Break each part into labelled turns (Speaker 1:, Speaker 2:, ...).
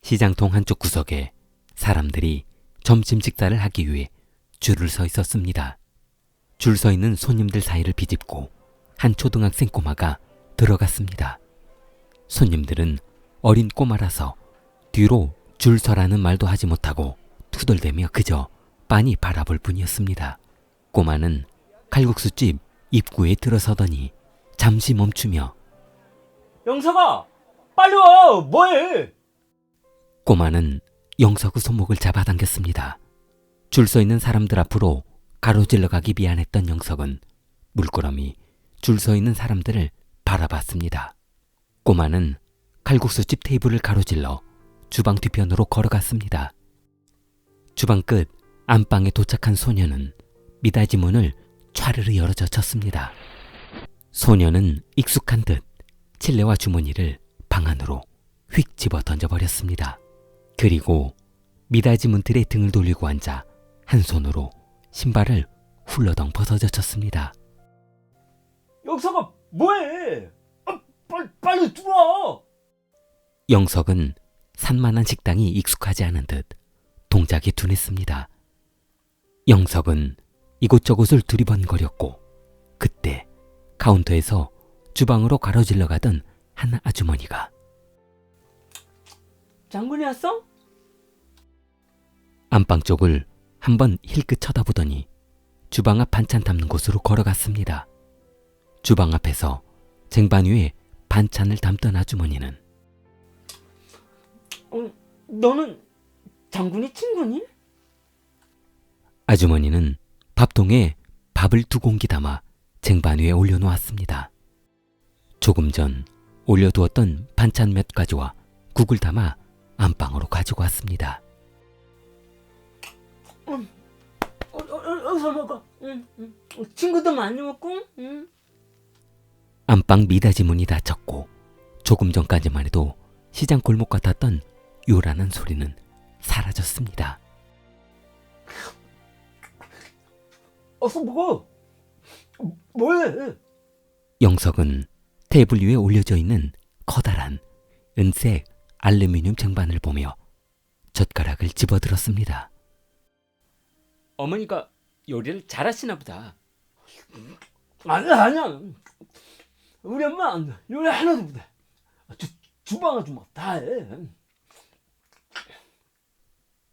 Speaker 1: 시장통 한쪽 구석에 사람들이 점심 식사를 하기 위해 줄을 서 있었습니다. 줄 서 있는 손님들 사이를 비집고 한 초등학생 꼬마가 들어갔습니다. 손님들은 어린 꼬마라서 뒤로 줄 서라는 말도 하지 못하고 투덜대며 그저 빤히 바라볼 뿐이었습니다. 꼬마는 칼국수집 입구에 들어서더니 잠시 멈추며
Speaker 2: 영석아, 빨리 와. 뭐해?
Speaker 1: 꼬마는 영석의 손목을 잡아당겼습니다. 줄 서 있는 사람들 앞으로 가로질러 가기 미안했던 영석은 물끄러미 줄 서 있는 사람들을 바라봤습니다. 꼬마는 칼국수집 테이블을 가로질러 주방 뒤편으로 걸어갔습니다. 주방 끝 안방에 도착한 소녀는 미닫이 문을 촤르르 열어젖혔습니다. 소녀는 익숙한 듯 칠레와 주머니를 방 안으로 휙 집어 던져버렸습니다. 그리고 미닫이 문틀에 등을 돌리고 앉아 한 손으로 신발을 훌러덩 벗어젖혔습니다.
Speaker 2: 영석아, 뭐해? 빨리 들어와.
Speaker 1: 영석은 산만한 식당이 익숙하지 않은 듯 동작이 둔했습니다. 영석은 이곳저곳을 두리번거렸고 그때 카운터에서 주방으로 가로질러 가던 한 아주머니가
Speaker 2: 장군이 왔어?
Speaker 1: 안방 쪽을 한번 힐끗 쳐다보더니 주방 앞 반찬 담는 곳으로 걸어갔습니다. 주방 앞에서 쟁반 위에 반찬을 담던 아주머니는
Speaker 2: 너는 장군이 친구니?
Speaker 1: 아주머니는 밥통에 밥을 2공기 담아 쟁반 위에 올려놓았습니다. 조금 전 올려두었던 반찬 몇 가지와 국을 담아 안방으로 가지고 왔습니다.
Speaker 2: 어서 먹어. 친구도 많이 먹고.
Speaker 1: 안방 미닫이 문이 닫혔고 조금 전까지만 해도 시장 골목 같았던 요란한 소리는 사라졌습니다.
Speaker 2: 어서 먹어. 뭐해?
Speaker 1: 영석은 테이블 위에 올려져 있는 커다란 은색 알루미늄 쟁반을 보며 젓가락을 집어들었습니다.
Speaker 2: 어머니가 요리를 잘하시나 보다. 아니야. 우리 엄마 요리 하나도 못해. 주방 아줌마 다 해.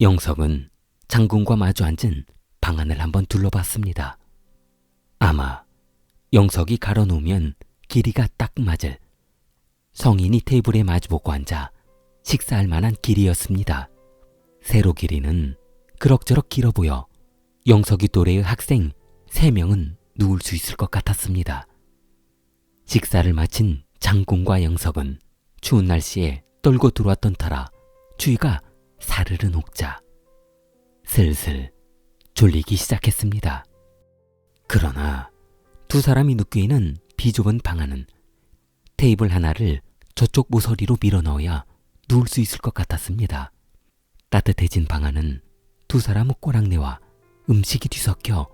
Speaker 1: 영석은 장군과 마주 앉은 방 안을 한번 둘러봤습니다. 아마 영석이 가로놓으면 길이가 딱 맞을 성인이 테이블에 마주보고 앉아 식사할 만한 길이였습니다. 세로 길이는 그럭저럭 길어 보여 영석이 또래의 학생 3명은 누울 수 있을 것 같았습니다. 식사를 마친 장군과 영석은 추운 날씨에 떨고 들어왔던 터라 추위가 사르르 녹자 슬슬 졸리기 시작했습니다. 그러나 두 사람이 눕고 있는 비좁은 방 안은 테이블 하나를 저쪽 모서리로 밀어 넣어야 누울 수 있을 것 같았습니다. 따뜻해진 방 안은 두 사람의 꼬랑내와 음식이 뒤섞여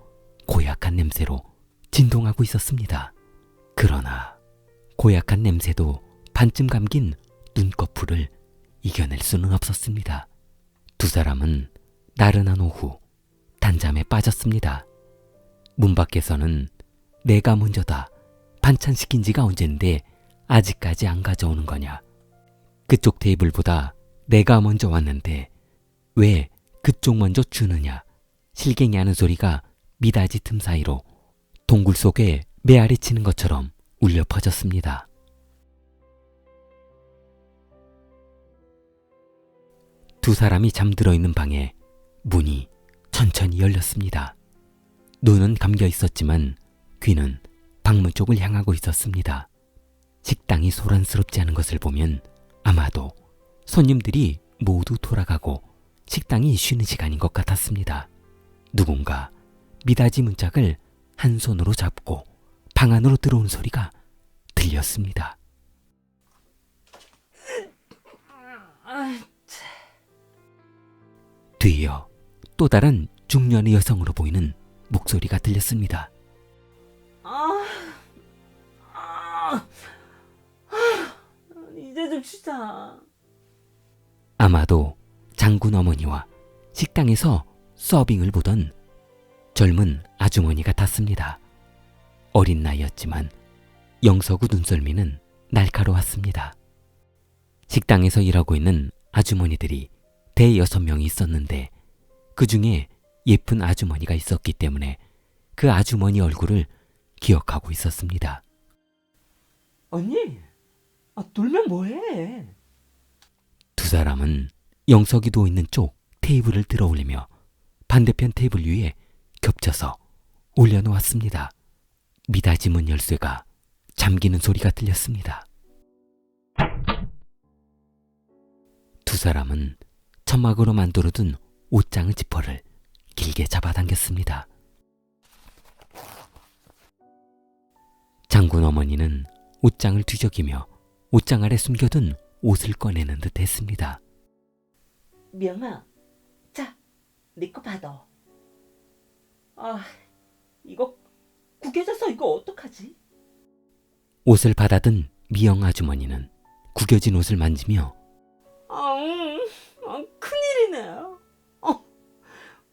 Speaker 1: 고약한 냄새로 진동하고 있었습니다. 그러나 고약한 냄새도 반쯤 감긴 눈꺼풀을 이겨낼 수는 없었습니다. 두 사람은 나른한 오후 단잠에 빠졌습니다. 문 밖에서는 내가 먼저다. 반찬 시킨 지가 언젠데 아직까지 안 가져오는 거냐. 그쪽 테이블보다 내가 먼저 왔는데 왜 그쪽 먼저 주느냐. 실갱이 하는 소리가 미닫이 틈 사이로 동굴 속에 메아리 치는 것처럼 울려 퍼졌습니다. 두 사람이 잠들어 있는 방에 문이 천천히 열렸습니다. 눈은 감겨 있었지만 귀는 방문 쪽을 향하고 있었습니다. 식당이 소란스럽지 않은 것을 보면 아마도 손님들이 모두 돌아가고 식당이 쉬는 시간인 것 같았습니다. 누군가 미닫이 문짝을 한 손으로 잡고 방 안으로 들어온 소리가 들렸습니다. 뒤이어 또 다른 중년의 여성으로 보이는 목소리가 들렸습니다.
Speaker 2: 이제 좀 쉬자.
Speaker 1: 아마도 장군 어머니와 식당에서 서빙을 보던 젊은 아주머니 같았습니다. 어린 나이였지만 영석우 눈썰미는 날카로웠습니다. 식당에서 일하고 있는 아주머니들이 대여섯 명이 있었는데 그 중에 예쁜 아주머니가 있었기 때문에 그 아주머니 얼굴을 기억하고 있었습니다.
Speaker 2: 언니, 놀면 뭐해?
Speaker 1: 두 사람은 영석이 누워 있는 쪽 테이블을 들어 올리며 반대편 테이블 위에 겹쳐서 올려놓았습니다. 미닫이 문 열쇠가 잠기는 소리가 들렸습니다. 두 사람은 천막으로 만들어둔 옷장의 지퍼를 길게 잡아당겼습니다. 장군 어머니는 옷장을 뒤적이며 옷장 아래 숨겨둔 옷을 꺼내는 듯 했습니다.
Speaker 2: 미영아, 자, 내 거 받아. 이거 구겨져서 이거 어떡하지?
Speaker 1: 옷을 받아든 미영 아주머니는 구겨진 옷을 만지며
Speaker 2: 큰일이네.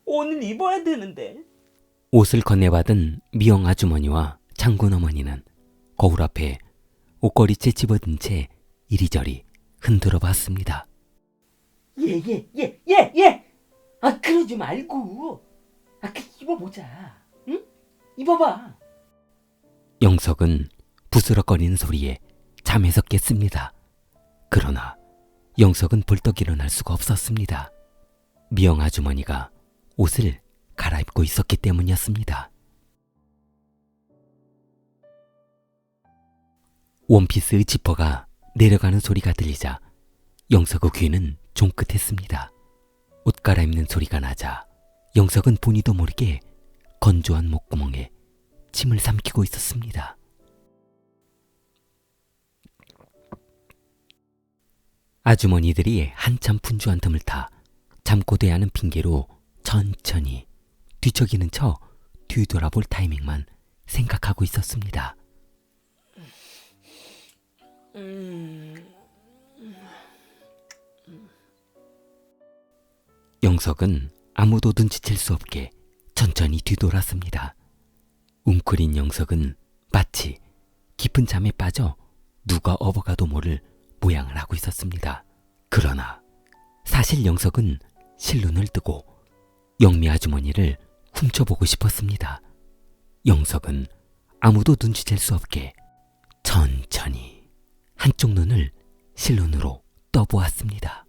Speaker 2: 오늘 입어야 되는데.
Speaker 1: 옷을 건네받은 미영 아주머니와 장군 어머니는 거울 앞에 옷걸이채 집어든 채 이리저리 흔들어 봤습니다.
Speaker 2: 예. 그러지 말고. 입어보자. 응? 입어봐.
Speaker 1: 영석은 부스럭거리는 소리에 잠에서 깼습니다. 그러나 영석은 벌떡 일어날 수가 없었습니다. 미영 아주머니가 옷을 갈아입고 있었기 때문이었습니다. 원피스의 지퍼가 내려가는 소리가 들리자 영석의 귀는 종긋했습니다. 옷 갈아입는 소리가 나자 영석은 본이도 모르게 건조한 목구멍에 침을 삼키고 있었습니다. 아주머니들이 한참 분주한 틈을 타 잠꼬대 하는 핑계로 천천히 뒤척이는 척 뒤돌아볼 타이밍만 생각하고 있었습니다. 영석은 아무도 눈치챌 수 없게 천천히 뒤돌았습니다. 웅크린 영석은 마치 깊은 잠에 빠져 누가 업어가도 모를 모양을 하고 있었습니다. 그러나 사실 영석은 실눈을 뜨고 영미 아주머니를 훔쳐보고 싶었습니다. 영석은 아무도 눈치챌 수 없게 천천히 한쪽 눈을 실눈으로 떠보았습니다.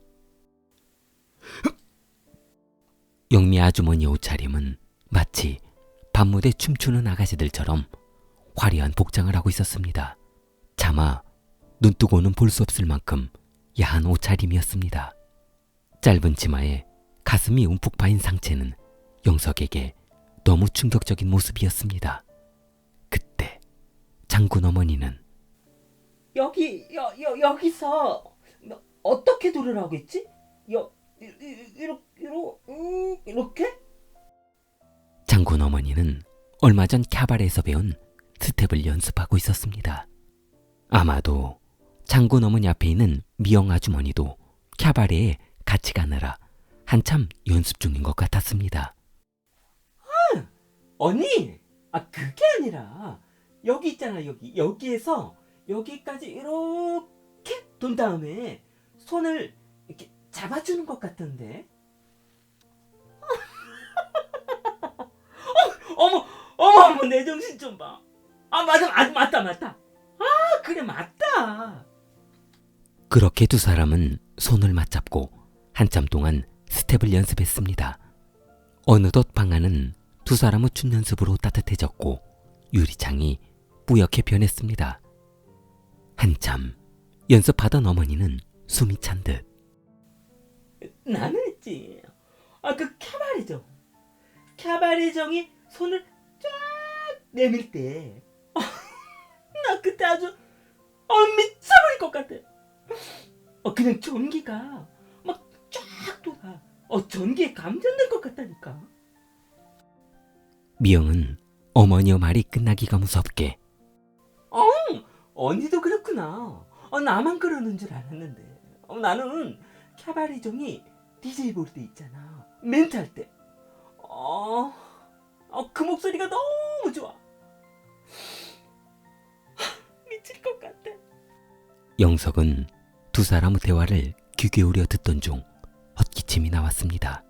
Speaker 1: 영미 아주머니의 옷차림은 마치 밤무대 춤추는 아가씨들처럼 화려한 복장을 하고 있었습니다. 차마 눈뜨고는 볼 수 없을 만큼 야한 옷차림이었습니다. 짧은 치마에 가슴이 움푹 파인 상체는 영석에게 너무 충격적인 모습이었습니다. 그때 장군 어머니는
Speaker 2: 여기서 어떻게 들으라고 했지? 이렇게?
Speaker 1: 장군 어머니는 얼마 전 캬바레에서 배운 스텝을 연습하고 있었습니다. 아마도 장군 어머니 앞에 있는 미영 아주머니도 캬바레에 같이 가느라 한참 연습 중인 것 같았습니다.
Speaker 2: 언니, 그게 아니라 여기 있잖아. 여기에서 여기까지 이렇게 돈 다음에 손을 이렇게 잡아주는 것 같던데. 어머, 내 정신 좀 봐. 맞다. 그래, 맞다.
Speaker 1: 그렇게 두 사람은 손을 맞잡고 한참 동안 스텝을 연습했습니다. 어느덧 방 안은 두 사람의 춤 연습으로 따뜻해졌고 유리창이 뿌옇게 변했습니다. 한참 연습하던 어머니는 숨이 찬 듯
Speaker 2: 나는 했지. 그 캬바레정이 손을 쫙 내밀 때 나 그때 아주 미쳐버릴 것 같아. 그냥 전기가 막 쫙 돌아. 전기에 감전될 것 같다니까.
Speaker 1: 미영은 어머니의 말이 끝나기가 무섭게
Speaker 2: 언니도 그렇구나. 나만 그러는 줄 알았는데. 나는 캬바레종이 DJ 볼 때 있잖아. 멘트 할 때. 그 목소리가 너무 좋아. 미칠 것 같아.
Speaker 1: 영석은 두 사람의 대화를 귀 기울여 듣던 중 헛기침이 나왔습니다.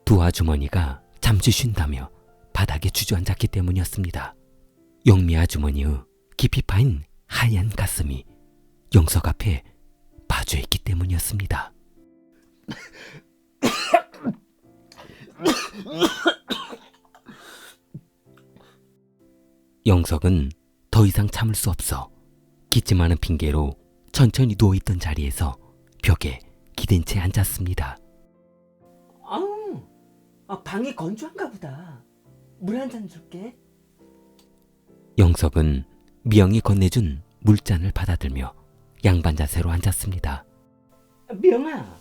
Speaker 1: 두 아주머니가 잠시 쉰다며 바닥에 주저앉았기 때문이었습니다. 영미 아주머니의 깊이 파인 하얀 가슴이 영석 앞에 마주했기 때문이었습니다. 영석은 더 이상 참을 수 없어 기침하는 핑계로 천천히 누워있던 자리에서 벽에 기댄 채 앉았습니다.
Speaker 2: 방이 건조한가 보다. 물 한 잔 줄게.
Speaker 1: 영석은 미영이 건네준 물잔을 받아들며 양반 자세로 앉았습니다.
Speaker 2: 미영아,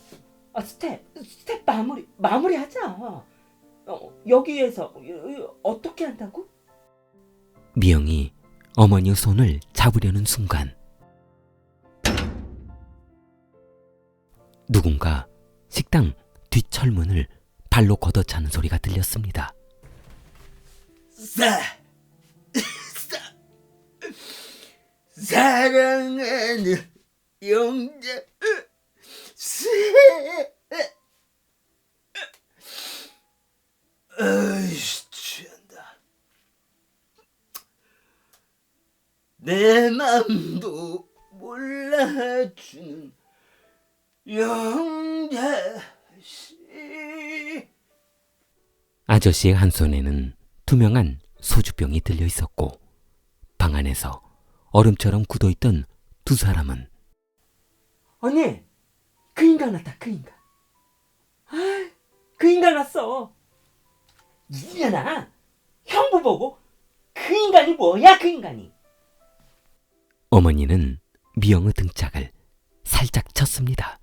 Speaker 2: 스텝 마무리하자. 여기에서 어떻게 한다고?
Speaker 1: 미영이 어머니의 손을 잡으려는 순간 누군가 식당 뒷철문을 발로 걷어차는 소리가 들렸습니다.
Speaker 2: 사랑하는 영자 취한다. 내 맘도 몰라주는 영자씨.
Speaker 1: 아저씨의 한 손에는 투명한 소주병이 들려 있었고 방 안에서 얼음처럼 굳어있던 두 사람은
Speaker 2: 언니, 그 인간 왔다. 그 인간. 그 인간 왔어. 이년아, 형부 보고 그 인간이 뭐야? 그 인간이.
Speaker 1: 어머니는 미영의 등짝을 살짝 쳤습니다.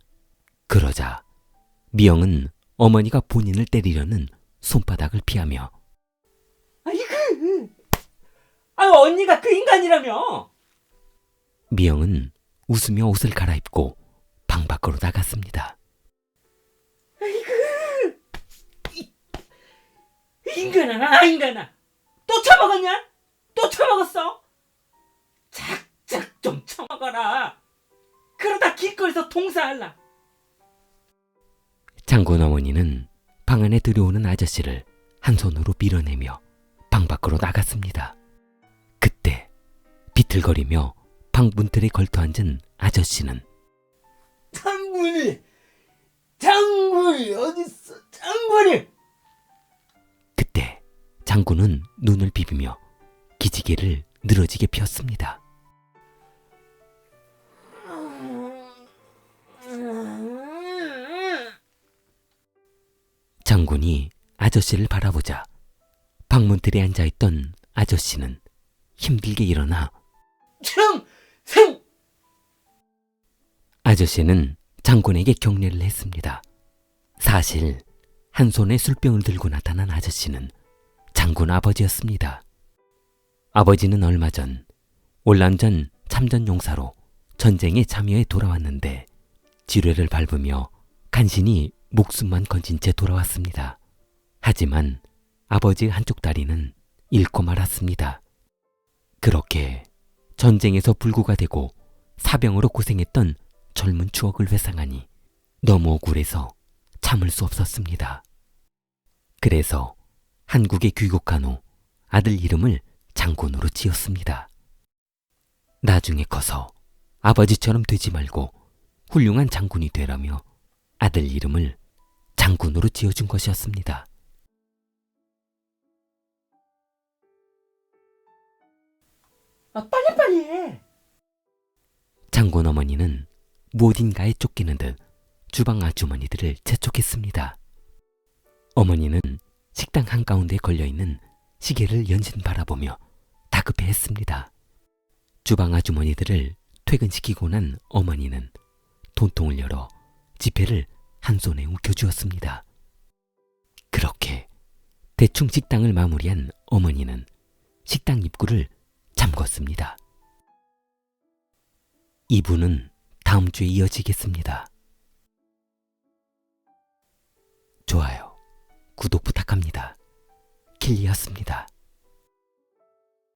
Speaker 1: 그러자 미영은 어머니가 본인을 때리려는 손바닥을 피하며
Speaker 2: 언니가 그 인간이라며.
Speaker 1: 미영은 웃으며 옷을 갈아입고 방 밖으로 나갔습니다.
Speaker 2: 인간아, 또 처먹었냐? 또 처먹었어? 작작 좀 처먹어라. 그러다 길거리에서 동사할라.
Speaker 1: 장군 어머니는 방 안에 들여오는 아저씨를 한 손으로 밀어내며 방 밖으로 나갔습니다. 그때 비틀거리며 방 문틀에 걸터앉은 아저씨는
Speaker 2: 장군이 어딨어? 장군이!
Speaker 1: 그때 장군은 눈을 비비며 기지개를 늘어지게 폈습니다. 장군이 아저씨를 바라보자 방문틀에 앉아있던 아저씨는 힘들게 일어나
Speaker 2: 충성!
Speaker 1: 아저씨는 장군에게 경례를 했습니다. 사실 한 손에 술병을 들고 나타난 아저씨는 장군 아버지였습니다. 아버지는 얼마 전 올남전 참전용사로 전쟁에 참여해 돌아왔는데 지뢰를 밟으며 간신히 목숨만 건진 채 돌아왔습니다. 하지만 아버지의 한쪽 다리는 잃고 말았습니다. 그렇게 전쟁에서 불구가 되고 사병으로 고생했던 젊은 추억을 회상하니 너무 억울해서 참을 수 없었습니다. 그래서 한국에 귀국한 후 아들 이름을 장군으로 지었습니다. 나중에 커서 아버지처럼 되지 말고 훌륭한 장군이 되라며 아들 이름을 장군으로 지어준 것이었습니다.
Speaker 2: 빨리빨리 해.
Speaker 1: 장군 어머니는 무엇인가에 쫓기는 듯 주방 아주머니들을 재촉했습니다. 어머니는 식당 한가운데에 걸려있는 시계를 연신 바라보며 다급해했습니다. 주방 아주머니들을 퇴근시키고 난 어머니는 돈통을 열어 지폐를 한 손에 움켜쥐었습니다. 그렇게 대충 식당을 마무리한 어머니는 식당 입구를 잠궜습니다. 이분은 다음 주에 이어지겠습니다. 좋아요, 구독 부탁합니다. 킬리였습니다.